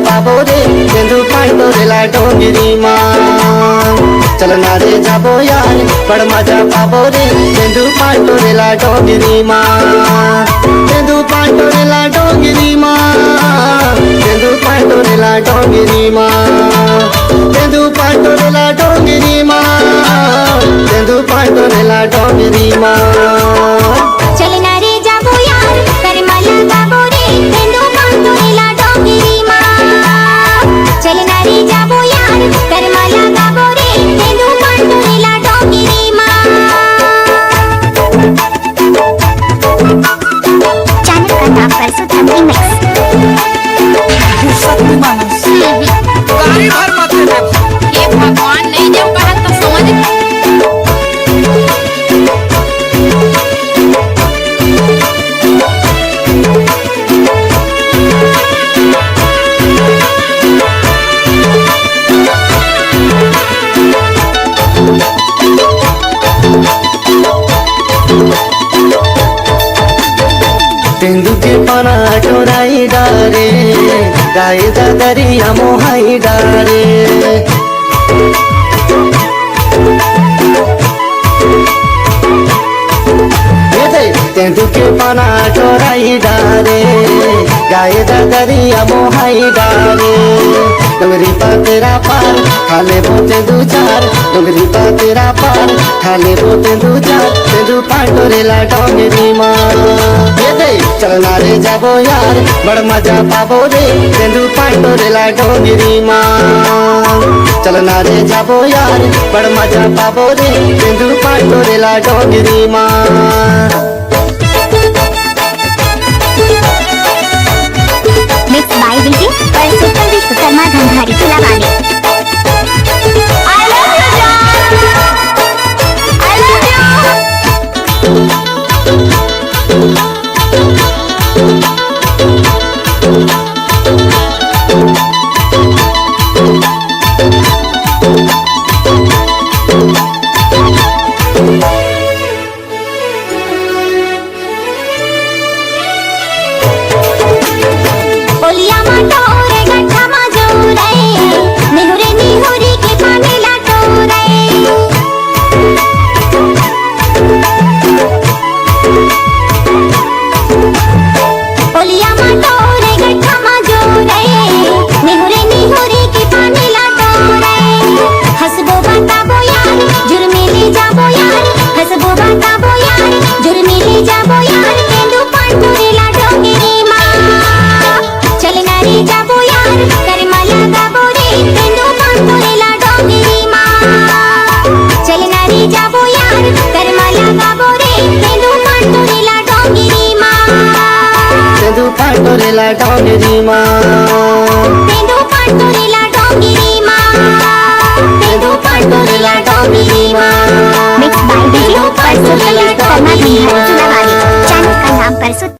पाबो रे तेंदु पांडो रेला डोंगरी माँ। चलना रे जाबो यार बड़ मजा पाबो रे तेंदु पांडो रेला डोंगरी माँ। तेंदु पांडो रेला डोंगरी माँ, तेंदु पांडो रेला डोंगरी माँ, तेंदु पांडो रेला डोंगरी माँ, तेंदु पांडो रेला डोंगरी माँ। चलना रे जाबो यार करमाला गाबो रे तेंदु पांडो रेला डोंगरी माँ। चलना रे जाबो यार करमाला गाबो रे तेंदु पांडो रेला डोंगरी माँ। चैनल का नाम परसोत्तम मिक्स। फुर्सत में मानस गाड़ी भर मत दे। हे भगवान नहीं जब कहा तो समझ तेंदु के पाना चोराई डारे गाय दरिया मोहाई डारे। तेंदु के पाना चोराई डारे गाय दरिया मोहाई डारे। डोंगरी पा तेरा पार खाले बोते दू चार, डोंगरी पा तेरा पार खाले बोते दू चार, तेंदु पांडो रेला डोंगरी माँ। चलना रे जाबो यार बड़ मजा पाबो रे तेंदु पांडो रेला डोंगरी माँ। चलना रे जाबो यार बड़ मजा पाबो रे तेंदु पांडो रेला डोंगरी माँ। Mix by DJ Parsottam Vishwakarma Dhandhari Tulawale. I love you जान, I love you। ओलिया माटोरे गट्ठा माजोरे निहुरे निहुरी के पानी लाटोरे। ओलिया माटोरे गट्ठा माजोरे निहुरे निहुरी के पानी लाटोरे। हसबो बताबो यार जुर्मी ले जाबो यार, हसबो बताबो यार जुर्मी ले जाबो यार तेंदु पांडो रेला डोंगरी माँ। चलना रे जाबो यार करमाला गाबो रे तेंदु पांडो रेला डोंगरी माँ। चलना रे जाबो यार करमाला गाबो रे तेंदु पांडो रेला डोंगरी माँ। तेंदु पांडो रेला डोंगरी माँ, तेंदु पांडो रेला डोंगरी माँ, तेंदु पांडो रेला डोंगरी माँ। Mix by DJ Parsottam Vishwakarma Dhandhari Tulawale. Channel का नाम परसोत्तम